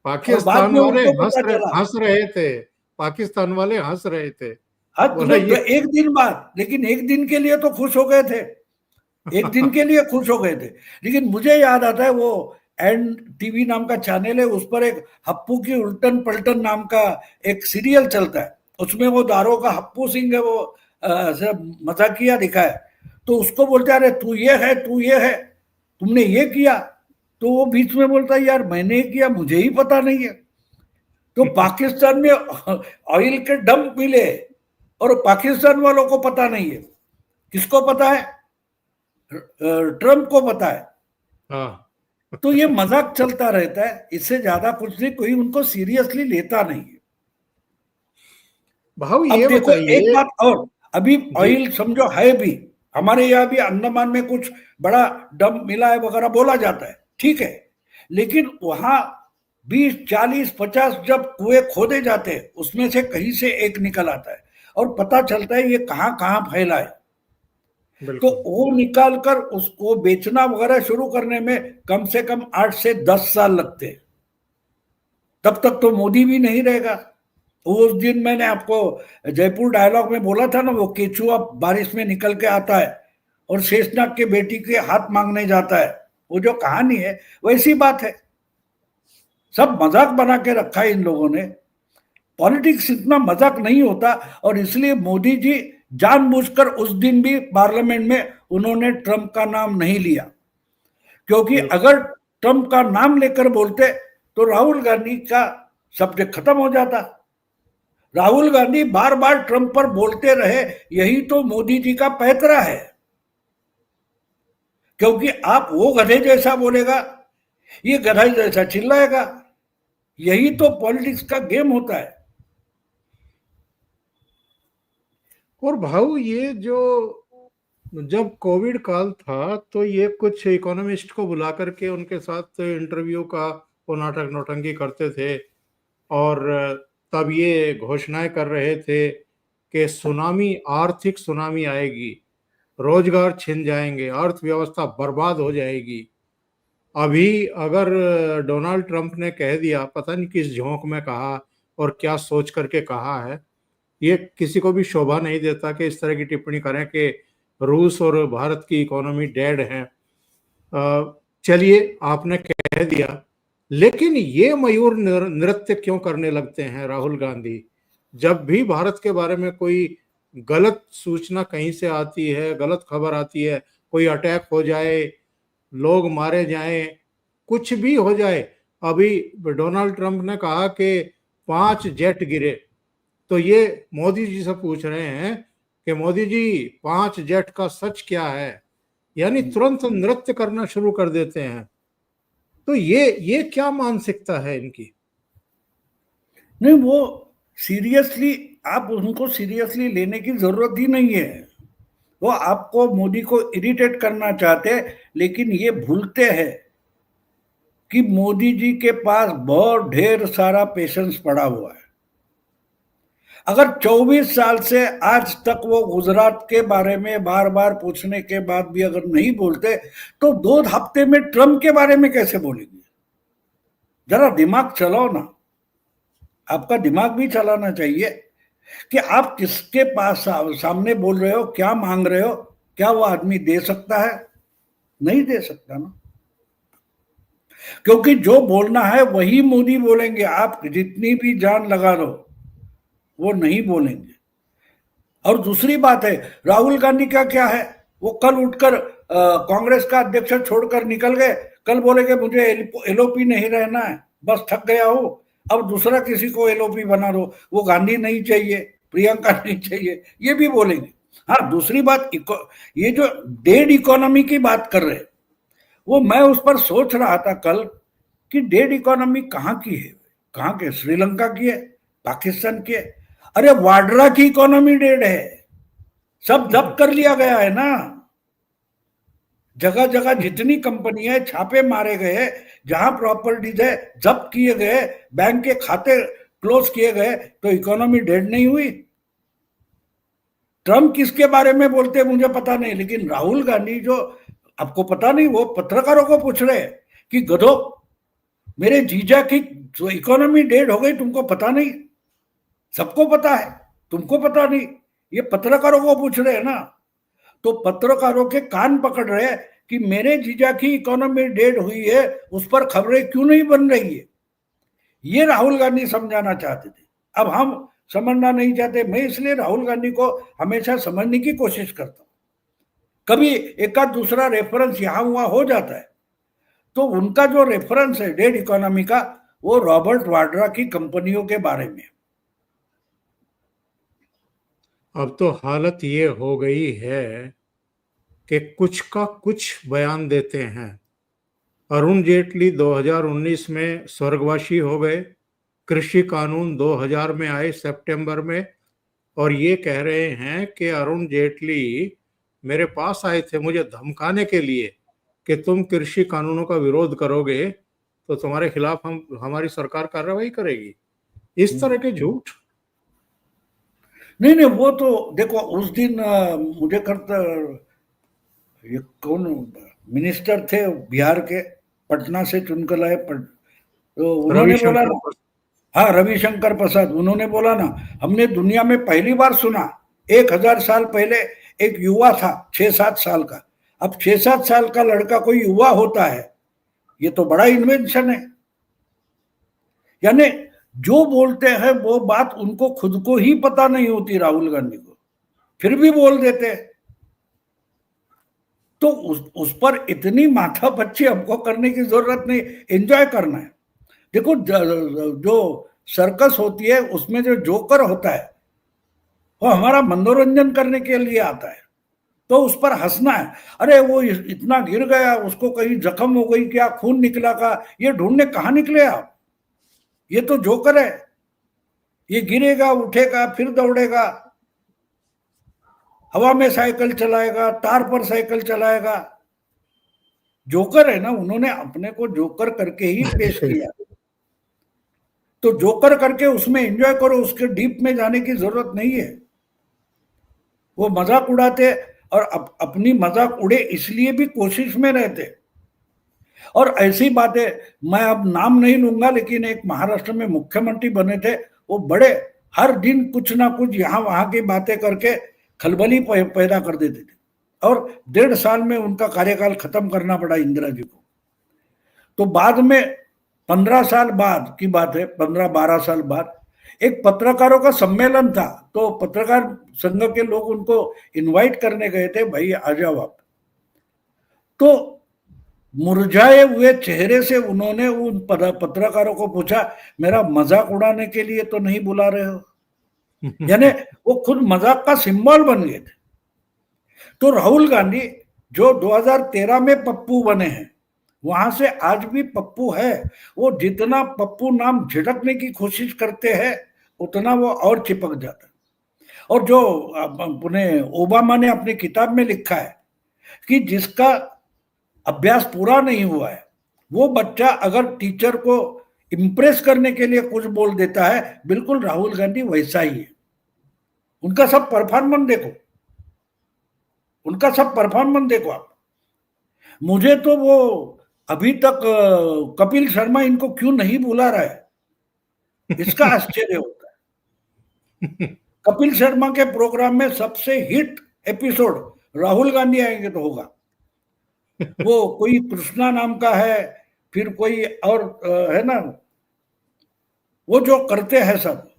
[SPEAKER 1] पाकिस्तान वाले हंस रहे थे, पाकिस्तान वाले हंस रहे थे।
[SPEAKER 2] हाँ तो एक दिन बाद, लेकिन एक दिन के लिए तो खुश हो गए थे, एक दिन के लिए खुश हो गए थे। लेकिन मुझे याद आता है वो एंड टीवी नाम का चैनल है, उस पर एक हप्पू की उल्टन पलटन नाम का एक सीरियल चलता है। उसमें वो दारोगा हप्पू सिंह है, वो मजाकिया दिखाया, तो उसको बोलते अरे तू ये है, तू ये है, तुमने ये किया, तो वो बीच में बोलता है यार मैंने किया, मुझे ही पता नहीं है। तो पाकिस्तान में ऑयल के डंप मिले और पाकिस्तान वालों को पता नहीं है। किसको पता है? ट्रंप को पता है।
[SPEAKER 1] हाँ।
[SPEAKER 2] तो ये मजाक चलता रहता है, इससे ज्यादा कुछ नहीं, कोई उनको सीरियसली लेता नहीं है।
[SPEAKER 1] भाव
[SPEAKER 2] अब
[SPEAKER 1] ये
[SPEAKER 2] देखो एक बात और, अभी ऑयल समझो है भी, हमारे यहाँ भी अंडमान में कुछ बड़ा डंप मिला है वगैरह बोला जाता है, ठीक है, लेकिन वहां 20, 40, 50 जब कुएं खोदे जाते हैं, उसमें से कहीं से एक निकल आता है और पता चलता है ये कहाँ कहाँ फैला है। तो
[SPEAKER 1] बिल्कुल।
[SPEAKER 2] वो निकाल कर उसको बेचना वगैरह शुरू करने में कम से कम 8 से 10 साल लगते हैं। तब तक तो मोदी भी नहीं रहेगा। उस दिन मैंने आपको जयपुर डायलॉग में बोला था ना, वो केचुआ बारिश में निकल के आता है और शेषनाग के बेटी के हाथ मांगने जाता है, वो जो कहानी है वैसी बात है। सब मजाक बना के रखा है इन लोगों ने। पॉलिटिक्स इतना मजाक नहीं होता, और इसलिए मोदी जी जानबूझकर उस दिन भी पार्लियामेंट में उन्होंने ट्रंप का नाम नहीं लिया, क्योंकि
[SPEAKER 1] बिल्कुल।
[SPEAKER 2] अगर ट्रंप का नाम लेकर बोलते तो राहुल गांधी का सब्जेक्ट खत्म हो जाता। राहुल गांधी बार बार ट्रंप पर बोलते रहे, यही तो मोदी जी का पैतरा है। क्योंकि आप वो गधे जैसा बोलेगा, ये गधा जैसा चिल्लाएगा। यही तो पॉलिटिक्स का गेम होता है।
[SPEAKER 1] और भाऊ, ये जो जब कोविड काल था तो ये कुछ इकोनॉमिस्ट को बुला करके उनके साथ इंटरव्यू का वो नाटक नौटंकी करते थे, और तब ये घोषणाएं कर रहे थे कि सुनामी, आर्थिक सुनामी आएगी, रोजगार छिन जाएंगे, अर्थव्यवस्था बर्बाद हो जाएगी। अभी अगर डोनाल्ड ट्रंप ने कह दिया, पता नहीं किस झोंक में कहा और क्या सोच करके कहा है, ये किसी को भी शोभा नहीं देता कि इस तरह की टिप्पणी करें कि रूस और भारत की इकोनॉमी डेड है। चलिए, आपने कह दिया, लेकिन ये मयूर नृत्य क्यों करने लगते हैं राहुल गांधी? जब भी भारत के बारे में कोई गलत सूचना कहीं से आती है, गलत खबर आती है, कोई अटैक हो जाए, लोग मारे जाएं, कुछ भी हो जाए। अभी डोनाल्ड ट्रंप ने कहा कि 5 जेट गिरे, तो ये मोदी जी से पूछ रहे हैं कि मोदी जी, 5 जेट का सच क्या है? यानी तुरंत नृत्य करना शुरू कर देते हैं। तो ये क्या मानसिकता है इनकी?
[SPEAKER 2] नहीं, वो सीरियसली, आप उनको सीरियसली लेने की जरूरत ही नहीं है। वो आपको, मोदी को इरिटेट करना चाहते हैं, लेकिन ये भूलते हैं कि मोदी जी के पास बहुत ढेर सारा पेशेंस पड़ा हुआ है। अगर 24 साल से आज तक वो गुजरात के बारे में बार बार पूछने के बाद भी अगर नहीं बोलते, तो 2 हफ्ते में ट्रंप के बारे में कैसे बोलेंगे? जरा दिमाग चलाओ ना। आपका दिमाग भी चलाना चाहिए कि आप किसके पास सामने बोल रहे हो, क्या मांग रहे हो, क्या वो आदमी दे सकता है? नहीं दे सकता ना। क्योंकि जो बोलना है वही मोदी बोलेंगे, आप जितनी भी जान लगा लो वो नहीं बोलेंगे। और दूसरी बात है, राहुल गांधी का क्या है, वो कल उठकर कांग्रेस का अध्यक्ष छोड़कर निकल गए, कल बोलेंगे मुझे एलओपी नहीं रहना है, बस थक गया हूं, अब दूसरा किसी को एलओपी बना दो, वो गांधी नहीं चाहिए, प्रियंका नहीं चाहिए, ये भी बोलेंगे। हाँ, दूसरी बात, ये जो डेड इकोनॉमी की बात कर रहे, वो मैं उस पर सोच रहा था कल कि डेड इकोनॉमी कहाँ की है? कहाँ के? श्रीलंका की है, पाकिस्तान की है। अरे वाड्रा की इकोनॉमी डेड है, सब जब्त कर लिया गया है ना। जगह जगह जितनी कंपनी है, छापे मारे गए, जहां प्रॉपर्टीज है जब्त किए गए, बैंक के खाते क्लोज किए गए, तो इकोनॉमी डेड नहीं हुई। ट्रंप किसके बारे में बोलते हैं मुझे पता नहीं, लेकिन राहुल गांधी जो, आपको पता नहीं, वो पत्रकारों को पूछ रहे हैं कि गधो, मेरे जीजा की जो इकोनॉमी डेड हो गई, तुमको पता नहीं? सबको पता है, तुमको पता नहीं? ये पत्रकारों को पूछ रहे हैं ना। तो पत्रकारों के कान पकड़ रहे हैं कि मेरे जीजा की इकोनॉमी डेड हुई है, उस पर खबरें क्यों नहीं बन रही है। ये राहुल गांधी समझाना चाहते थे। अब हम समझना नहीं चाहते। मैं इसलिए राहुल गांधी को हमेशा समझने की कोशिश करता हूं। कभी एक आध दूसरा रेफरेंस यहां हुआ हो जाता है, तो उनका जो रेफरेंस है डेड इकोनॉमी का, वो रॉबर्ट वाड्रा की कंपनियों के बारे में।
[SPEAKER 1] अब तो हालत ये हो गई है कि कुछ का कुछ बयान देते हैं। अरुण जेटली 2019 में स्वर्गवासी हो गए, कृषि कानून 2000 में आए सितंबर में, और ये कह रहे हैं कि अरुण जेटली मेरे पास आए थे मुझे धमकाने के लिए कि तुम कृषि कानूनों का विरोध करोगे तो तुम्हारे खिलाफ हमारी सरकार कार्रवाई करेगी। इस तरह के झूठ।
[SPEAKER 2] नहीं नहीं, वो तो देखो उस दिन मुझे करता, ये कौन मिनिस्टर थे बिहार के, पटना से चुनकर लाए, तो उन्होंने बोला
[SPEAKER 1] रविशंकर
[SPEAKER 2] ना, हाँ रविशंकर प्रसाद, उन्होंने बोला ना, हमने दुनिया में पहली बार सुना 1000 साल पहले एक युवा था 6-7 साल का, अब 6-7 साल का लड़का कोई युवा होता है, ये तो बड़ा इन्वेंशन है। यानी जो बोलते हैं वो बात उनको खुद को ही पता नहीं होती राहुल गांधी को, फिर भी बोल देते हैं। तो उस पर इतनी माथापच्ची हमको करने की जरूरत नहीं, एंजॉय करना है। देखो जो सर्कस होती है उसमें जो जोकर होता है वो हमारा मनोरंजन करने के लिए आता है, तो उस पर हंसना है। अरे वो इतना गिर गया, उसको कहीं जख्म हो गई क्या, खून निकला का, ये ढूंढने कहाँ निकले आप, ये तो जोकर है। ये गिरेगा, उठेगा, फिर दौड़ेगा, हवा में साइकिल चलाएगा, तार पर साइकिल चलाएगा। जोकर है ना, उन्होंने अपने को जोकर करके ही पेश किया, तो जोकर करके उसमें एंजॉय करो, उसके डीप में जाने की जरूरत नहीं है। वो मजाक उड़ाते और अपनी मजाक उड़े इसलिए भी कोशिश में रहते। और ऐसी बातें, मैं अब नाम नहीं लूंगा, लेकिन एक महाराष्ट्र में मुख्यमंत्री बने थे, वो बड़े हर दिन कुछ ना कुछ यहाँ वहां की बातें करके खलबली पैदा कर देते थे, और 1.5 साल में उनका कार्यकाल खत्म करना पड़ा इंदिरा जी को। तो बाद में 15 साल बाद की बात है, 15-12 साल बाद एक पत्रकारों का सम्मेलन था, तो पत्रकार संघ के लोग उनको इनवाइट करने गए थे, भाई आ जाओ आप। तो मुरझाए हुए चेहरे से उन्होंने उन पत्रकारों को पूछा, मेरा मजाक उड़ाने के लिए तो नहीं बुला रहे हो? यानी वो खुद मजाक का सिंबल बन गए थे। तो राहुल गांधी जो 2013 में पप्पू बने हैं, वहां से आज भी पप्पू है। वो जितना पप्पू नाम झिड़कने की कोशिश करते हैं उतना वो और चिपक जाता है। और जो अपने ओबामा ने अपनी किताब में लिखा है कि जिसका अभ्यास पूरा नहीं हुआ है, वो बच्चा अगर टीचर को इंप्रेस करने के लिए कुछ बोल देता है, बिल्कुल राहुल गांधी वैसा ही है। उनका सब परफॉर्मेंस देखो, उनका सब परफॉर्मेंस देखो आप। मुझे तो वो अभी तक कपिल शर्मा इनको क्यों नहीं बुला रहा है, इसका आश्चर्य होता है। कपिल शर्मा के प्रोग्राम में सबसे हिट एपिसोड राहुल गांधी आएंगे तो होगा। वो कोई कृष्णा नाम का है, फिर कोई और है ना, वो जो करते हैं सब,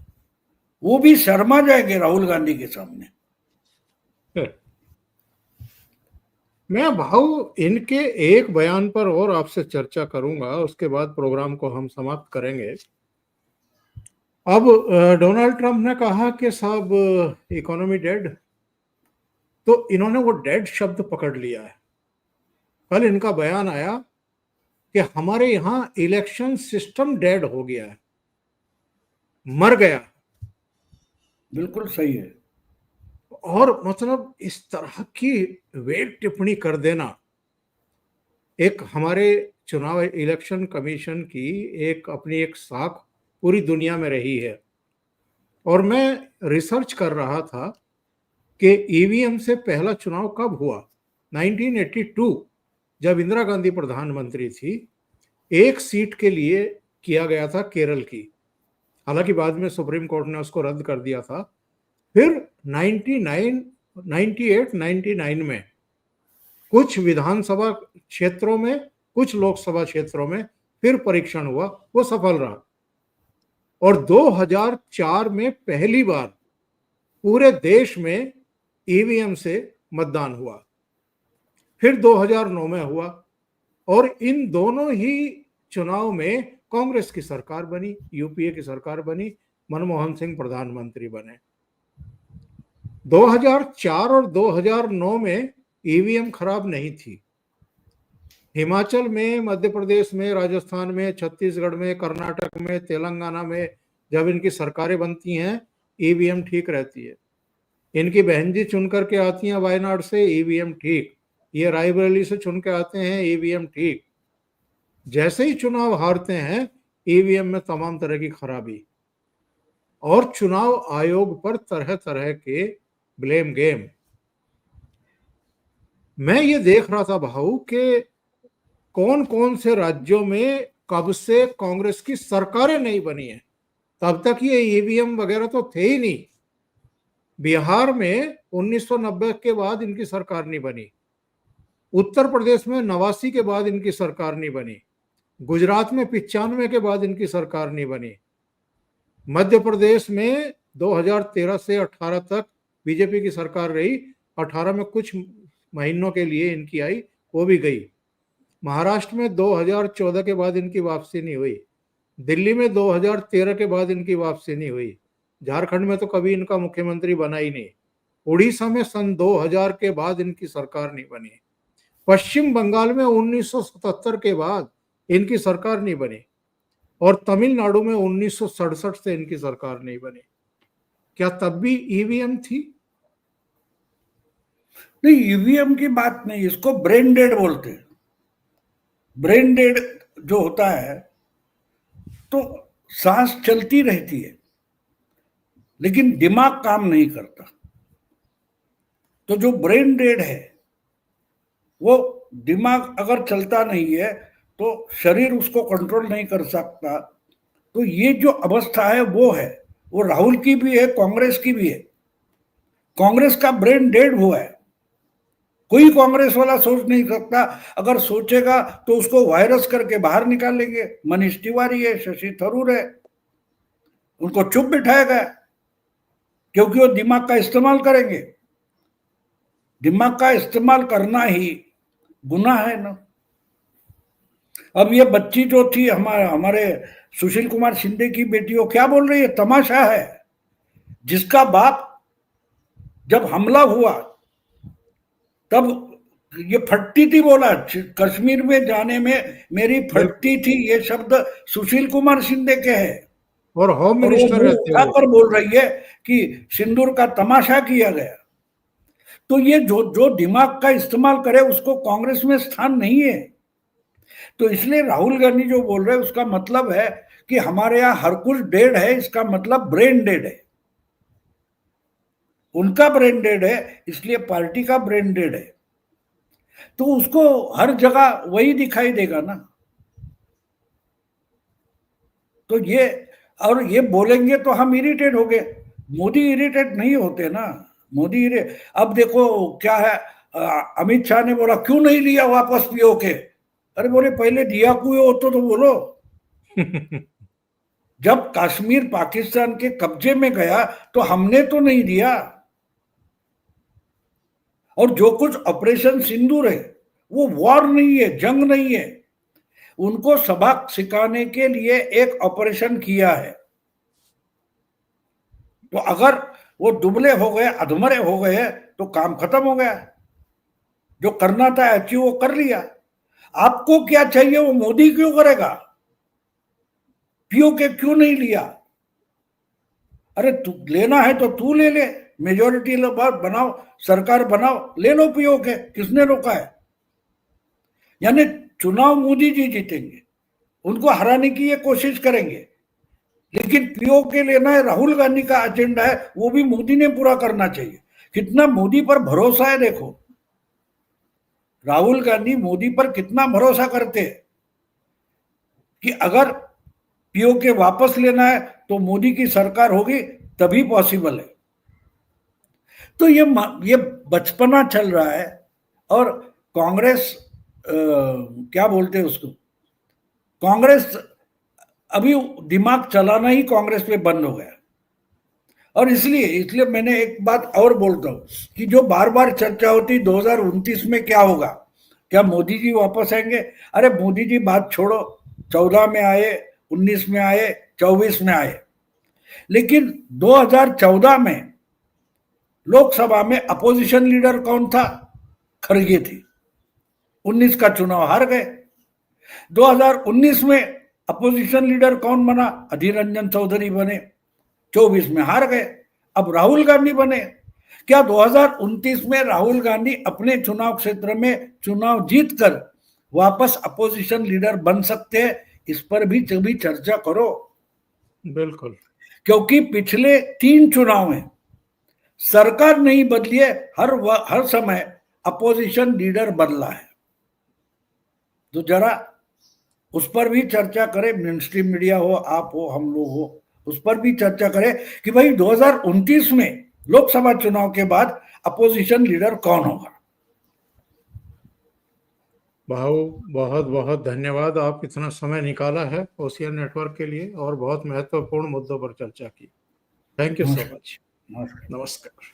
[SPEAKER 2] वो भी शर्मा जाएंगे राहुल गांधी के सामने।
[SPEAKER 1] मैं भाऊ इनके एक बयान पर और आपसे चर्चा करूंगा, उसके बाद प्रोग्राम को हम समाप्त करेंगे। अब डोनाल्ड ट्रंप ने कहा कि साहब इकोनॉमी डेड, तो इन्होंने वो डेड शब्द पकड़ लिया है। कल इनका बयान आया कि हमारे यहाँ इलेक्शन सिस्टम डेड हो गया है, मर गया।
[SPEAKER 2] बिल्कुल सही है।
[SPEAKER 1] और मतलब इस तरह की वेग टिप्पणी कर देना, एक हमारे चुनाव इलेक्शन कमीशन की एक अपनी एक साख पूरी दुनिया में रही है। और मैं रिसर्च कर रहा था कि ईवीएम से पहला चुनाव कब हुआ। 1982 जब इंदिरा गांधी प्रधानमंत्री थी, एक सीट के लिए किया गया था केरल की, हालांकि बाद में सुप्रीम कोर्ट ने उसको रद्द कर दिया था। फिर 98-99 में कुछ विधानसभा क्षेत्रों में, कुछ लोकसभा क्षेत्रों में फिर परीक्षण हुआ, वो सफल रहा। और 2004 में पहली बार पूरे देश में ईवीएम से मतदान हुआ। फिर 2009 में हुआ, और इन दोनों ही चुनाव में कांग्रेस की सरकार बनी, यूपीए की सरकार बनी, मनमोहन सिंह प्रधानमंत्री बने। 2004 और 2009 में ईवीएम खराब नहीं थी। हिमाचल में, मध्य प्रदेश में, राजस्थान में, छत्तीसगढ़ में, कर्नाटक में, तेलंगाना में जब इनकी सरकारें बनती हैं, ईवीएम ठीक रहती है। इनकी बहन जी चुन करके आती हैं वायनाड से, ईवीएम ठीक। ये रायबरेली से चुन के आते हैं, ईवीएम ठीक। जैसे ही चुनाव हारते हैं, ईवीएम में तमाम तरह की खराबी और चुनाव आयोग पर तरह तरह के ब्लेम गेम। मैं ये देख रहा था भाऊ कि कौन कौन से राज्यों में कब से कांग्रेस की सरकारें नहीं बनी है, तब तक ये ईवीएम वगैरह तो थे ही नहीं। बिहार में 1990 के बाद इनकी सरकार नहीं बनी, उत्तर प्रदेश में 89 के बाद इनकी सरकार नहीं बनी, गुजरात में 95 के बाद इनकी सरकार नहीं बनी, मध्य प्रदेश में 2013 से 18 तक बीजेपी की सरकार रही, 18 में कुछ महीनों के लिए इनकी आई, वो भी गई। महाराष्ट्र में 2014 के बाद इनकी वापसी नहीं हुई, दिल्ली में 2013 के बाद इनकी वापसी नहीं हुई, झारखंड में तो कभी इनका मुख्यमंत्री बना ही नहीं, उड़ीसा में सन 2000 के बाद इनकी सरकार नहीं बनी, पश्चिम बंगाल में 1977 के बाद इनकी सरकार नहीं बनी, और तमिलनाडु में 1967 से इनकी सरकार नहीं बनी। क्या तब भी ईवीएम थी?
[SPEAKER 2] नहीं, ईवीएम की बात नहीं, इसको ब्रेन डेड बोलते हैं। ब्रेन डेड जो होता है तो सांस चलती रहती है लेकिन दिमाग काम नहीं करता। तो जो ब्रेन डेड है वो दिमाग अगर चलता नहीं है तो शरीर उसको कंट्रोल नहीं कर सकता। तो ये जो अवस्था है वो राहुल की भी है, कांग्रेस की भी है। कांग्रेस का ब्रेन डेड हुआ है, कोई कांग्रेस वाला सोच नहीं सकता। अगर सोचेगा तो उसको वायरस करके बाहर निकालेंगे। मनीष तिवारी है, शशि थरूर है, उनको चुप बिठाया गया क्योंकि वो दिमाग का इस्तेमाल करेंगे। दिमाग का इस्तेमाल करना ही गुनाह है ना। अब ये बच्ची जो थी हमारे सुशील कुमार शिंदे की बेटी, वो क्या बोल रही है? तमाशा है। जिसका बाप जब हमला हुआ तब ये फटती थी, बोला कश्मीर में जाने में मेरी फटती थी, ये शब्द सुशील कुमार शिंदे के हैं।
[SPEAKER 1] और होम
[SPEAKER 2] और वो
[SPEAKER 1] मिनिस्टर
[SPEAKER 2] मुंह
[SPEAKER 1] रहते हुए
[SPEAKER 2] उठाकर बोल रही है कि सिंदूर का तमाशा किया गया। तो ये जो दिमाग का इस्तेमाल करे उसको कांग्रेस में स्थान नहीं है। तो इसलिए राहुल गांधी जो बोल रहे हैं उसका मतलब है कि हमारे यहाँ हर कुछ डेड है, इसका मतलब ब्रेन डेड है। उनका ब्रेन डेड है, इसलिए पार्टी का ब्रेन डेड है। तो उसको हर जगह वही दिखाई देगा ना। तो ये बोलेंगे तो हम इरिटेट हो गए। मोदी इरिटेट नहीं होते ना। अब देखो क्या है, अमित शाह ने बोला क्यों नहीं लिया वापस पीओ के। अरे बोले पहले दिया कोई हो तो बोलो। जब कश्मीर पाकिस्तान के कब्जे में गया तो हमने तो नहीं दिया। और जो कुछ ऑपरेशन सिंदूर है वो वॉर नहीं है, जंग नहीं है। उनको सबक सिखाने के लिए एक ऑपरेशन किया है। तो अगर वो दुबले हो गए, अधमरे हो गए तो काम खत्म हो गया। जो करना था अचीव वो कर लिया। आपको क्या चाहिए वो मोदी क्यों करेगा? पीओके क्यों नहीं लिया? अरे तू लेना है तो तू ले ले, मेजोरिटी बनाओ, सरकार बनाओ, ले लो पीओके, किसने रोका है? यानी चुनाव मोदी जी जीतेंगे, उनको हराने की ये कोशिश करेंगे, लेकिन पीओके लेना है, राहुल गांधी का एजेंडा है, वो भी मोदी ने पूरा करना चाहिए। कितना मोदी पर भरोसा है देखो। राहुल गांधी मोदी पर कितना भरोसा करते हैं कि अगर पीओके वापस लेना है तो मोदी की सरकार होगी तभी पॉसिबल है। तो ये बचपना चल रहा है। और कांग्रेस क्या बोलते हैं उसको, कांग्रेस अभी दिमाग चलाना ही कांग्रेस पे बंद हो गया। और इसलिए मैंने एक बात और बोलता हूं कि जो बार बार चर्चा होती 2029 में क्या होगा, क्या मोदी जी वापस आएंगे? अरे मोदी जी बात छोड़ो, 14 में आए, 19 में आए, 24 में आए, लेकिन 2014 में लोकसभा में अपोजिशन लीडर कौन था? खड़गे थी। 19 का चुनाव हार गए। 2019 में अपोजिशन लीडर कौन बना? अधीर रंजन चौधरी बने, 24 में हार गए। अब राहुल गांधी बने। क्या 2029 में राहुल गांधी अपने चुनाव क्षेत्र में चुनाव जीतकर वापस अपोजिशन लीडर बन सकते हैं, इस पर भी कभी चर्चा करो।
[SPEAKER 1] बिल्कुल।
[SPEAKER 2] क्योंकि पिछले 3 चुनाव में सरकार नहीं बदली है, हर समय अपोजिशन लीडर बदला है। तो जरा उस पर भी चर्चा करें, मेन स्ट्रीम मीडिया हो, आप हो, हम लोग हो, उस पर भी चर्चा करें कि भाई 2029 में लोकसभा चुनाव के बाद अपोजिशन लीडर कौन होगा।
[SPEAKER 1] भाऊ, बहुत बहुत धन्यवाद, आप इतना समय निकाला है ओशियन नेटवर्क के लिए और बहुत महत्वपूर्ण मुद्दों पर चर्चा की। Thank you so much.
[SPEAKER 2] नमस्कार।
[SPEAKER 1] नमस्कार।